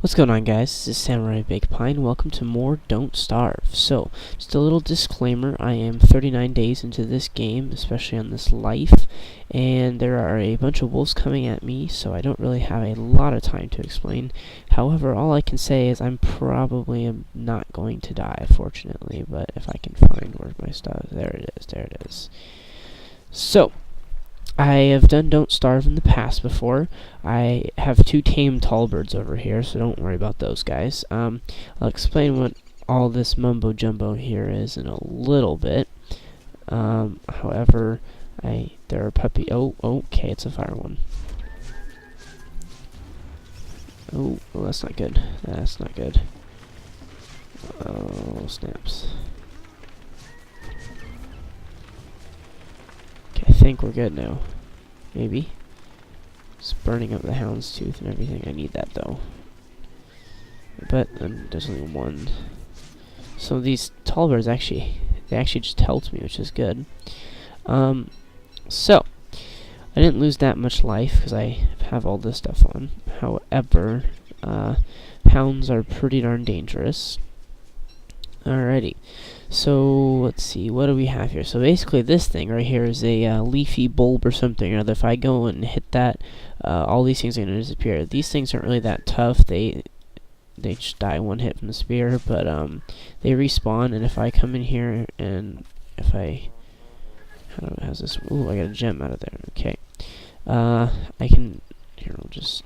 What's going on, guys? This is Samurai Baked Pine. Welcome to more Don't Starve. So, just a little disclaimer, I am 39 days into this game, especially on this life, and there are a bunch of wolves coming at me, so I don't really have a lot of time to explain. However, all I can say is I'm probably not going to die, fortunately, but if I can find where's my stuff, there it is. So, I have done Don't Starve in the past before. I have 2 tame tall birds over here, so don't worry about those guys. I'll explain what all this mumbo jumbo here is in a little bit. However, there are puppy. Oh, okay, it's a fire one. Oh, that's not good. That's not good. Oh, snaps. I think we're good now. Maybe. It's burning up the houndstooth and everything. I need that though. But there's only one. So these tall birds they actually just helped me, which is good. So I didn't lose that much life because I have all this stuff on. However, hounds are pretty darn dangerous. Alrighty. So, let's see, what do we have here? So basically this thing right here is a leafy bulb or something or other. If I go and hit that, all these things are going to disappear. These things aren't really that tough. They just die one hit from the spear, but they respawn, and if I come in here and if I... how's this? Ooh, I got a gem out of there. Okay. I can... Here, I'll just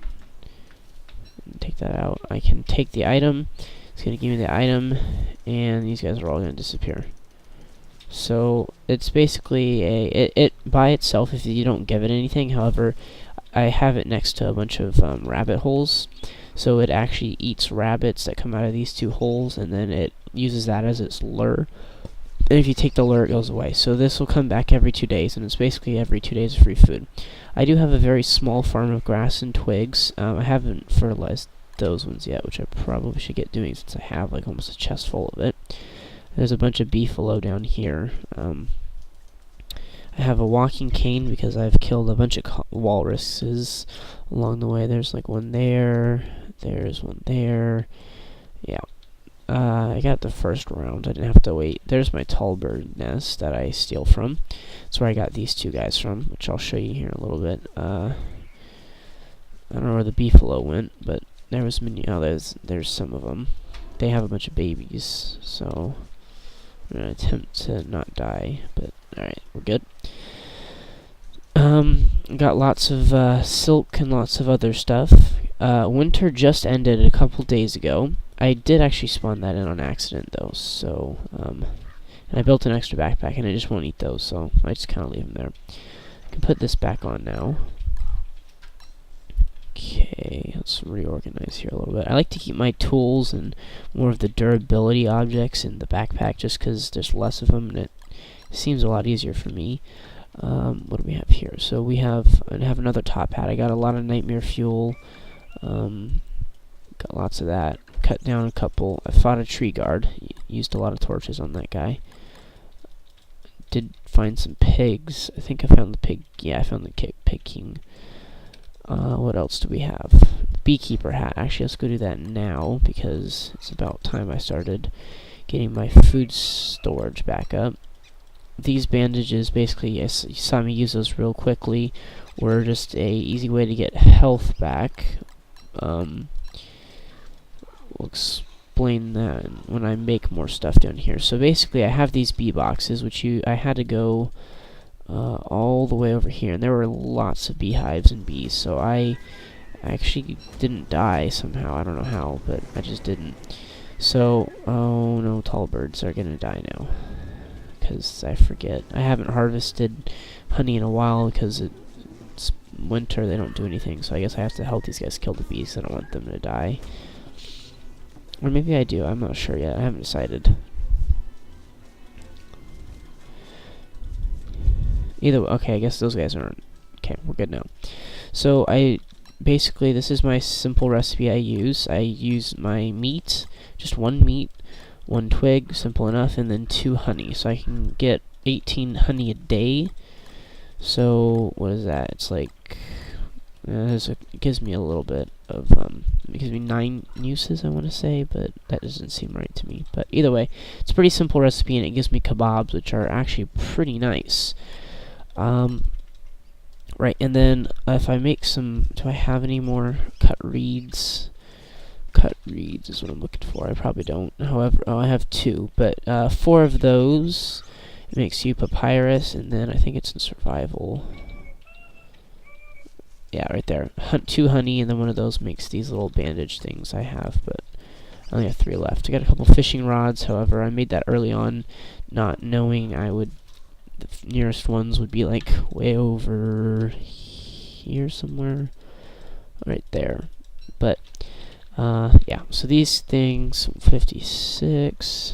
take that out. I can take the item. It's going to give me the item, and these guys are all going to disappear. So it's basically it by itself if you don't give it anything. However, I have it next to a bunch of rabbit holes, so it actually eats rabbits that come out of these 2 holes, and then it uses that as its lure. And if you take the lure, it goes away. So this will come back every 2 days, and it's basically every 2 days of free food. I do have a very small farm of grass and twigs. I haven't fertilized those ones yet, which I probably should get doing since I have like almost a chest full of it. There's a bunch of beefalo down here. I have a walking cane because I've killed a bunch of walruses along the way. There's like one there, there's one there. Yeah. I got the first round. I didn't have to wait. There's my tall bird nest that I steal from. That's where I got these 2 guys from, which I'll show you here in a little bit. I don't know where the beefalo went, but there was many. Oh, there's some of them. They have a bunch of babies, so I'm gonna attempt to not die. But all right, we're good. Got lots of silk and lots of other stuff. Winter just ended a couple days ago. I did actually spawn that in on accident though. So and I built an extra backpack, and I just won't eat those, so I just kind of leave them there. I can put this back on now. Okay, let's reorganize here a little bit. I like to keep my tools and more of the durability objects in the backpack just because there's less of them and it seems a lot easier for me. What do we have here? So I have another top hat. I got a lot of nightmare fuel. Got lots of that. Cut down a couple. I fought a tree guard. Used a lot of torches on that guy. Did find some pigs. I think I found the pig. Yeah, I found the pig king. What else do we have? Beekeeper hat. Actually, let's go do that now because it's about time I started getting my food storage back up. These bandages, basically, yes, you saw me use those real quickly, were just a easy way to get health back. We'll explain that when I make more stuff down here. So basically, I have these bee boxes, which I had to go all the way over here, and there were lots of beehives and bees, so I actually didn't die somehow. I don't know how, but I just didn't. So, oh no, tall birds are gonna die now because I forget. I haven't harvested honey in a while because it's winter. They don't do anything, so I guess I have to help these guys kill the bees. I don't want them to die, or maybe I do. I'm not sure yet. I haven't decided. Okay, I guess those guys aren't. Okay, we're good now. So basically, this is my simple recipe I use. I use my meat, just 1 meat, 1 twig, simple enough, and then 2 honey. So I can get 18 honey a day. So, what is that? It's like It gives me a little bit of, it gives me 9 uses, I want to say, but that doesn't seem right to me. But either way, it's a pretty simple recipe, and it gives me kebabs, which are actually pretty nice. Right, and then if I make some, do I have any more cut reeds? Cut reeds is what I'm looking for. I probably don't. However, I have 2, but 4 of those, it makes you papyrus, and then I think it's in survival. Yeah, right there. 2 honey, and then one of those makes these little bandage things I have, but I only have 3 left. I got a couple fishing rods, however, I made that early on, not knowing the nearest ones would be like way over here somewhere. Right there. But, yeah, so these things, 56,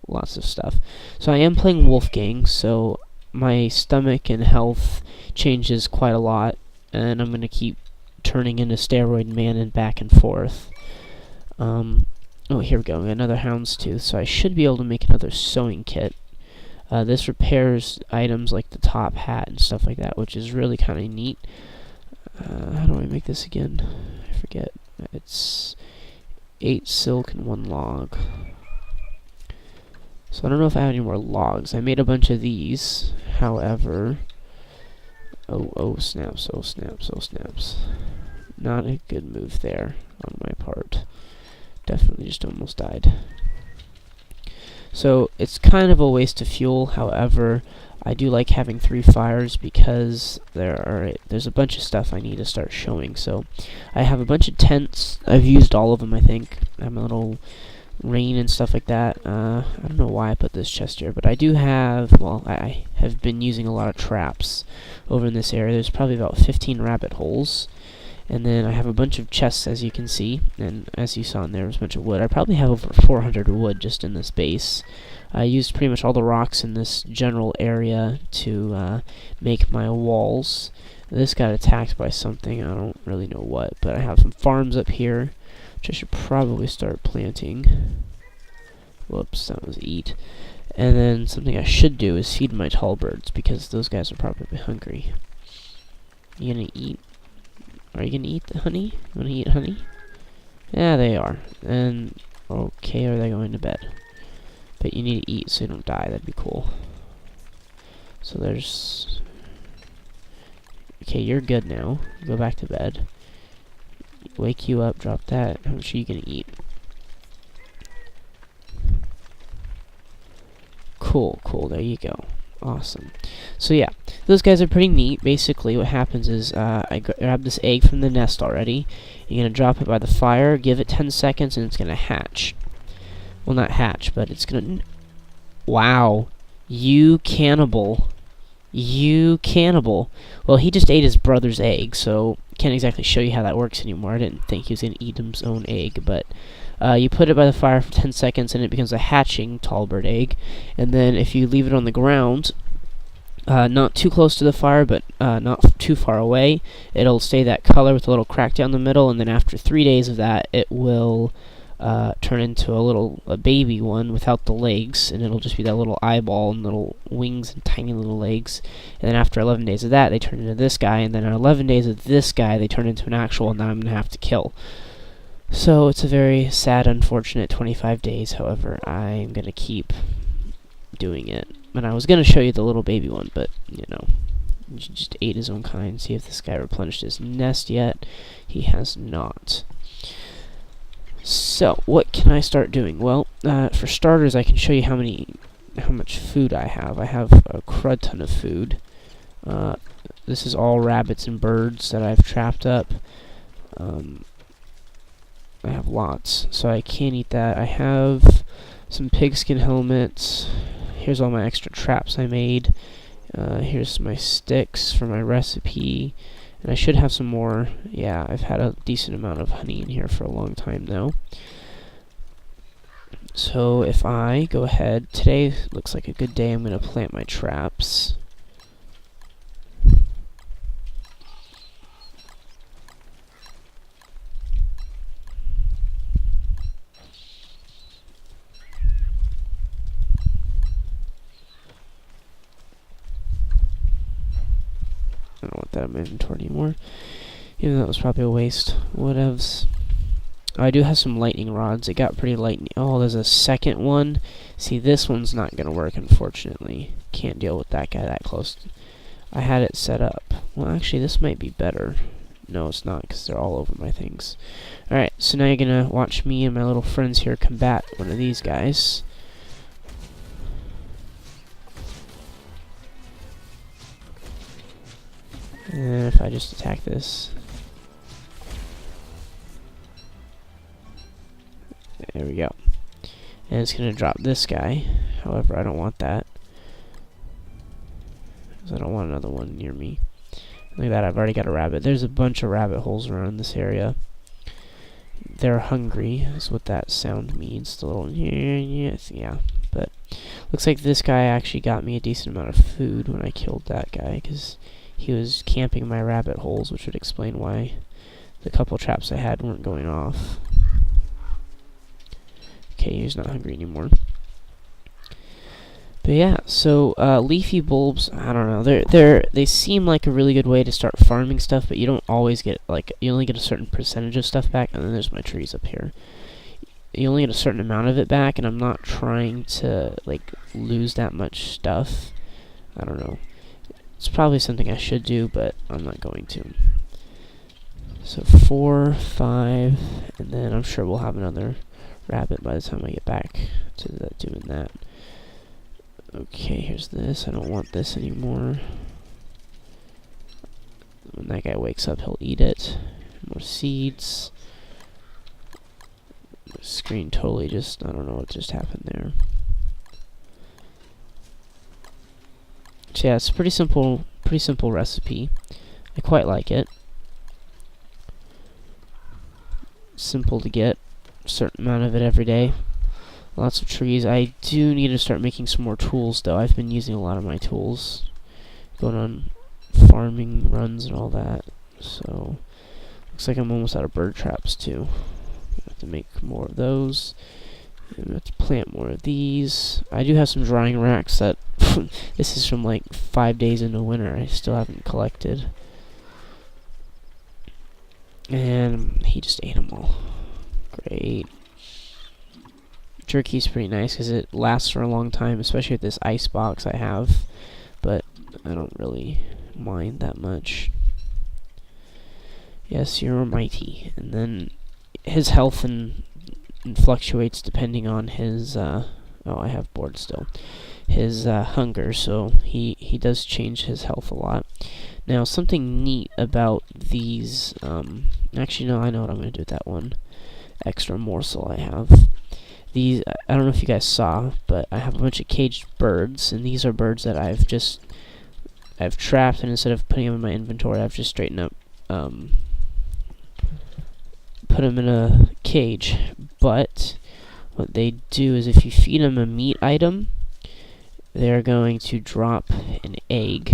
lots of stuff. So I am playing Wolfgang, so my stomach and health changes quite a lot, and I'm going to keep turning into Steroid Man and back and forth. Oh, here we go, another Houndstooth, so I should be able to make another sewing kit. This repairs items like the top hat and stuff like that, which is really kind of neat. How do I make this again? I forget. It's 8 silk and 1 log. So I don't know if I have any more logs. I made a bunch of these, however... Oh snaps, oh snaps, oh snaps. Not a good move there on my part. Definitely just almost died. So it's kind of a waste of fuel, however, I do like having 3 fires because there's a bunch of stuff I need to start showing. So I have a bunch of tents. I've used all of them, I think. I have a little rain and stuff like that. I don't know why I put this chest here, but I do have, well, I have been using a lot of traps over in this area. There's probably about 15 rabbit holes. And then I have a bunch of chests, as you can see, and as you saw in there was a bunch of wood. I probably have over 400 wood just in this base. I used pretty much all the rocks in this general area to make my walls. This got attacked by something, I don't really know what, but I have some farms up here, which I should probably start planting. Whoops, that was eat. And then something I should do is feed my tall birds, because those guys are probably hungry. You gonna eat? Are you gonna eat the honey? You wanna eat honey? Yeah, they are. And, okay, are they going to bed? But you need to eat so you don't die, that'd be cool. So there's... Okay, you're good now. Go back to bed. Wake you up, drop that. How much are you gonna eat? Cool, there you go. Awesome. So yeah, those guys are pretty neat. Basically what happens is I grab this egg from the nest already. You're going to drop it by the fire, give it 10 seconds, and it's going to hatch. Well, not hatch, but it's going to... Wow. You cannibal. You cannibal. Well, he just ate his brother's egg, so can't exactly show you how that works anymore. I didn't think he was going to eat his own egg, but... you put it by the fire for 10 seconds and it becomes a hatching tall bird egg. And then if you leave it on the ground, not too close to the fire, but not too far away, it'll stay that color with a little crack down the middle. And then after 3 days of that, it will turn into a baby one without the legs. And it'll just be that little eyeball and little wings and tiny little legs. And then after 11 days of that, they turn into this guy. And then at 11 days of this guy, they turn into an actual one that I'm going to have to kill. So it's a very sad, unfortunate 25 days. However, I'm going to keep doing it. And I was going to show you the little baby one, but, you know, he just ate his own kind. See if this guy replenished his nest yet. He has not. So, what can I start doing? Well, for starters, I can show you how much food I have. I have a crud ton of food. This is all rabbits and birds that I've trapped up. I have lots, so I can't eat that. I have some pigskin helmets. Here's all my extra traps I made. Here's my sticks for my recipe. And I should have some more. Yeah, I've had a decent amount of honey in here for a long time now. So if I go ahead, today looks like a good day. I'm going to plant my traps. I don't want that in my inventory anymore. Even though that was probably a waste. Whatevs. Oh, I do have some lightning rods. It got pretty lightning. Oh, there's a second one. See, this one's not gonna work, unfortunately. Can't deal with that guy that close. I had it set up. Well, actually, this might be better. No, it's not, because they're all over my things. Alright, so now you're gonna watch me and my little friends here combat one of these guys. And if I just attack this. There we go. And it's gonna drop this guy. However, I don't want that, because I don't want another one near me. Look at that, I've already got a rabbit. There's a bunch of rabbit holes around this area. They're hungry, is what that sound means. The little yeah. But looks like this guy actually got me a decent amount of food when I killed that guy, because he was camping my rabbit holes, which would explain why the couple traps I had weren't going off. Okay, he's not hungry anymore. But yeah, so leafy bulbs, I don't know. They seem like a really good way to start farming stuff, but you don't always get, like, you only get a certain percentage of stuff back. And then there's my trees up here. You only get a certain amount of it back, and I'm not trying to, like, lose that much stuff. I don't know. It's probably something I should do, but I'm not going to. So 4, 5, and then I'm sure we'll have another rabbit by the time I get back to doing that. Okay, here's this. I don't want this anymore. When that guy wakes up, he'll eat it. More seeds. The screen totally just, I don't know what just happened there. So yeah, it's a pretty simple recipe. I quite like it. Simple to get. A certain amount of it every day. Lots of trees. I do need to start making some more tools, though. I've been using a lot of my tools. Going on farming runs and all that. So, looks like I'm almost out of bird traps, too. I have to make more of those. And I have to plant more of these. I do have some drying racks that... this is from, like, 5 days into winter. I still haven't collected. And he just ate them all. Great. Jerky's pretty nice because it lasts for a long time, especially with this ice box I have, but I don't really mind that much. Yes, you're mighty. And then his health and fluctuates depending on his oh, I have board still. His hunger, so he does change his health a lot. Now, something neat about these, actually no, I know what I'm going to do with that one extra morsel I have. These, I don't know if you guys saw, but I have a bunch of caged birds, and these are birds that I've trapped, and instead of putting them in my inventory, I've just straightened up, put them in a cage. But what they do is if you feed them a meat item, they're going to drop an egg.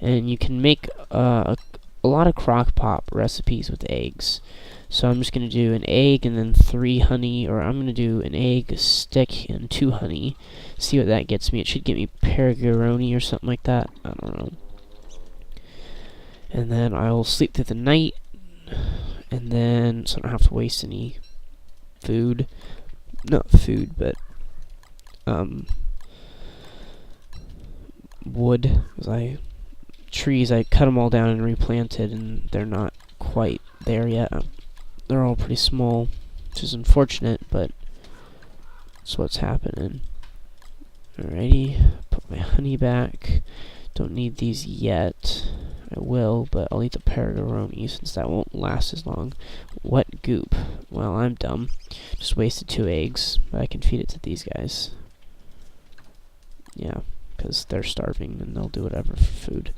And you can make a lot of crock pot recipes with eggs. So I'm just going to do an egg and then 3 honey, or I'm going to do an egg, a stick, and 2 honey. See what that gets me. It should get me Peregrini or something like that. I don't know. And then I'll sleep through the night, and then, so I don't have to waste any food. Not food, but, wood. Because trees, I cut them all down and replanted, and they're not quite there yet. They're all pretty small, which is unfortunate, but that's what's happening. Alrighty, put my honey back. Don't need these yet. I will, but I'll eat the Peregrini since that won't last as long. What goop? Well, I'm dumb. Just wasted 2 eggs, but I can feed it to these guys. Yeah, because they're starving and they'll do whatever for food.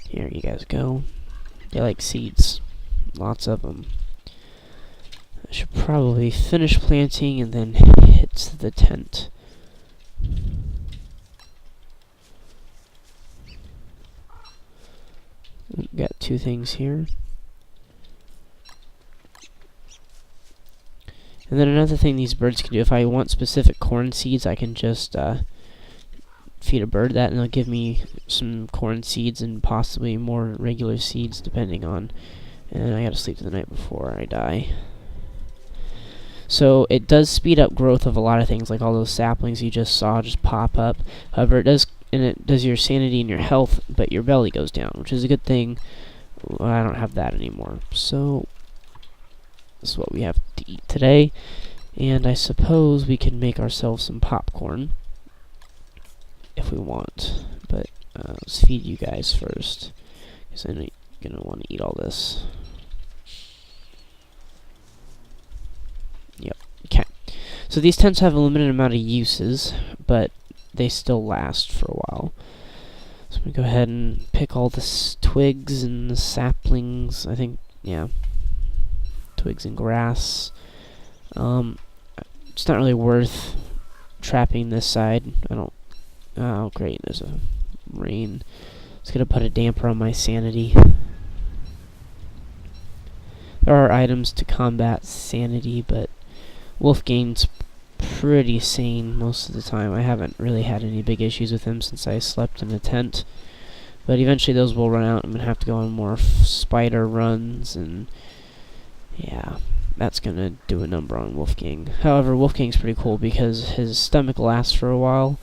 Here you guys go. They like seeds. Lots of them. I should probably finish planting and then hit the tent. We've got 2 things here. And then another thing these birds can do, if I want specific corn seeds, I can just feed a bird that, and it'll give me some corn seeds and possibly more regular seeds, depending on. And I gotta sleep the night before I die. So it does speed up growth of a lot of things, like all those saplings you just saw just pop up. However, it does your sanity and your health, but your belly goes down, which is a good thing. Well, I don't have that anymore. So this is what we have to eat today. And I suppose we can make ourselves some popcorn if we want. But let's feed you guys first, because I know you're going to want to eat all this. Yep. Okay. So these tents have a limited amount of uses, but they still last for a while. So I'm going to go ahead and pick all the twigs and the saplings. I think, yeah, twigs and grass. It's not really worth trapping this side. I don't... Oh, great, there's a rain. It's going to put a damper on my sanity. There are items to combat sanity, but Wolfgame's pretty sane most of the time. I haven't really had any big issues with him since I slept in a tent. But eventually those will run out. I'm going to have to go on more spider runs, and yeah, that's going to do a number on Wolfgang. However, Wolfgang's pretty cool because his stomach lasts for a while,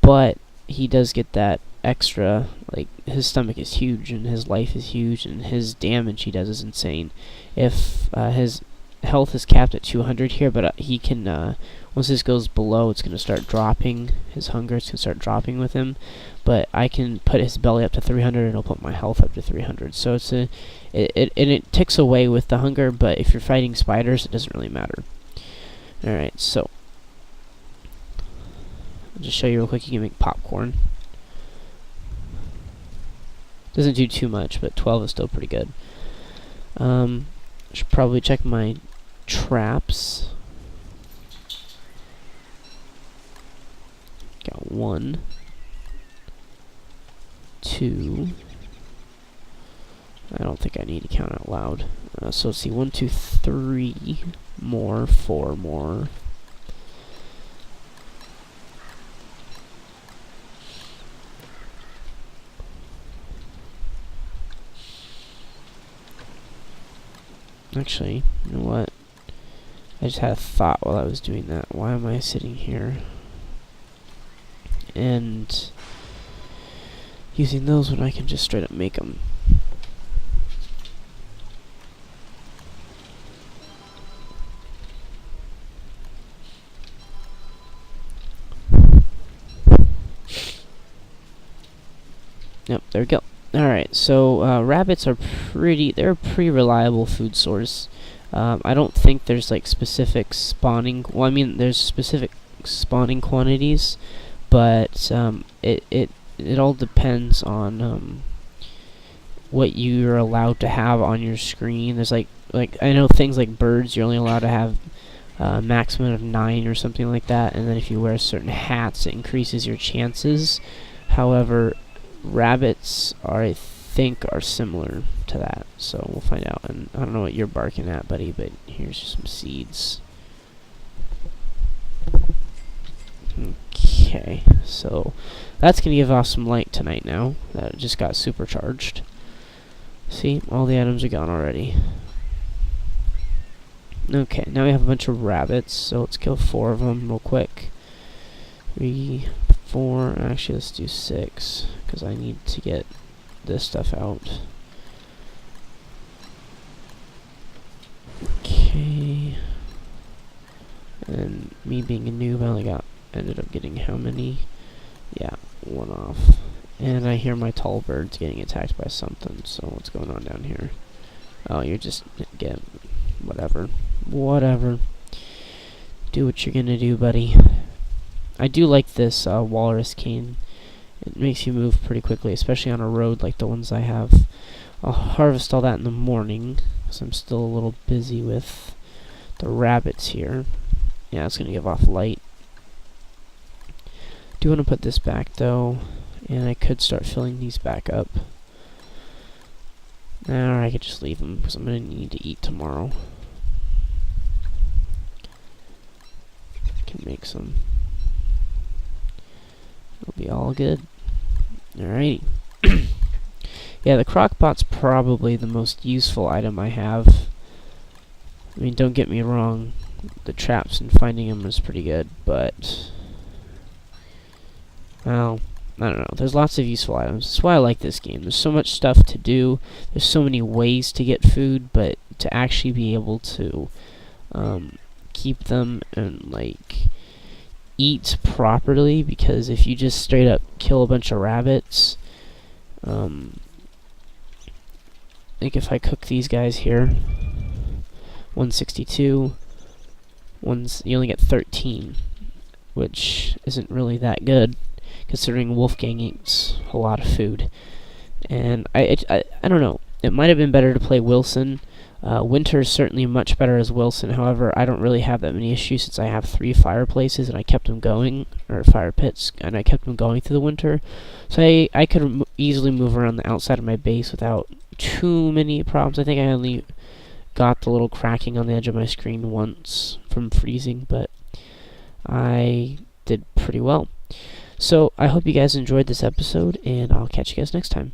but he does get that extra, like, his stomach is huge and his life is huge and his damage he does is insane. If his health is capped at 200 here, but he can, once this goes below, it's going to start dropping. His hunger is going to start dropping with him. But I can put his belly up to 300 and it'll put my health up to 300. So it's it ticks away with the hunger, but if you're fighting spiders, it doesn't really matter. Alright, so I'll just show you real quick. You can make popcorn. Doesn't do too much, but 12 is still pretty good. Should probably check my traps. Got 1, 2. I don't think I need to count out loud. So let's see, 1, 2, 3 more, 4 more. Actually, you know what? I just had a thought while I was doing that. Why am I sitting here and using those when I can just straight up make them? Yep, there we go. Alright, so rabbits are they're a pretty reliable food source. I don't think there's like specific spawning, well, I mean there's specific spawning quantities, but it all depends on what you're allowed to have on your screen. There's like I know things like birds, you're only allowed to have a maximum of 9 or something like that, and then if you wear certain hats, it increases your chances. However, rabbits I think are similar to that, so we'll find out. And I don't know what you're barking at, buddy, but here's some seeds. Okay, so that's gonna give off some light tonight now that it just got supercharged. See, all the items are gone already. Okay, now we have a bunch of rabbits, so let's kill 4 of them real quick. 3, 4, actually let's do 6, because I need to get this stuff out. Okay. And me being a noob, I only ended up getting how many? Yeah, 1 off. And I hear my tall bird's getting attacked by something, so what's going on down here? Oh, you're just whatever. Whatever. Do what you're gonna do, buddy. I do like this walrus cane. It makes you move pretty quickly, especially on a road like the ones I have. I'll harvest all that in the morning, because I'm still a little busy with the rabbits here. Yeah, it's going to give off light. Do want to put this back, though, and I could start filling these back up. Or I could just leave them, because I'm going to need to eat tomorrow. Can make some. It'll be all good. Alrighty. Yeah, the crockpot's probably the most useful item I have. I mean, don't get me wrong, the traps and finding them is pretty good, but... well, I don't know. There's lots of useful items. That's why I like this game. There's so much stuff to do. There's so many ways to get food, but to actually be able to keep them and, like, eat properly, because if you just straight up kill a bunch of rabbits, like if I cook these guys here, 162, you only get 13, which isn't really that good, considering Wolfgang eats a lot of food. And I don't know, it might have been better to play Wilson. Winter is certainly much better as Wilson. However, I don't really have that many issues since I have 3 fireplaces and I kept them going, or fire pits, and I kept them going through the winter. So I could easily move around the outside of my base without too many problems. I think I only got the little cracking on the edge of my screen once from freezing, but I did pretty well. So I hope you guys enjoyed this episode, and I'll catch you guys next time.